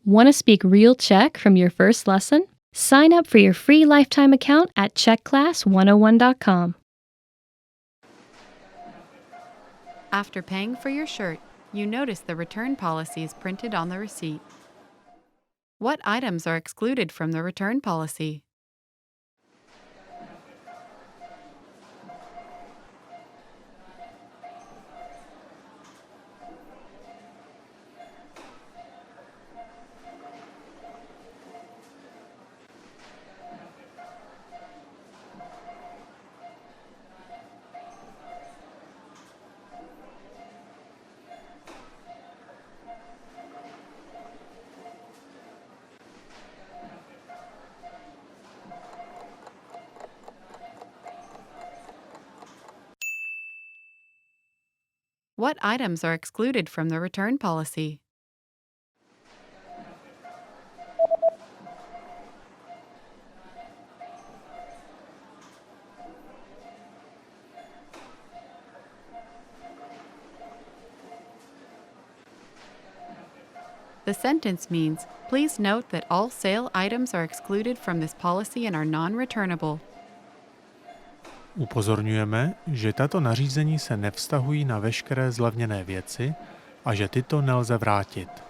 Want to speak real Czech from your first lesson? Sign up for your free lifetime account at czechclass101.com. After paying for your shirt, you notice the return policies printed on the receipt. What items are excluded from the return policy? What items are excluded from the return policy? The sentence means, please note that all sale items are excluded from this policy and are non-returnable. Upozorňujeme, že tato nařízení se nevztahují na veškeré zlevněné věci a že tyto nelze vrátit.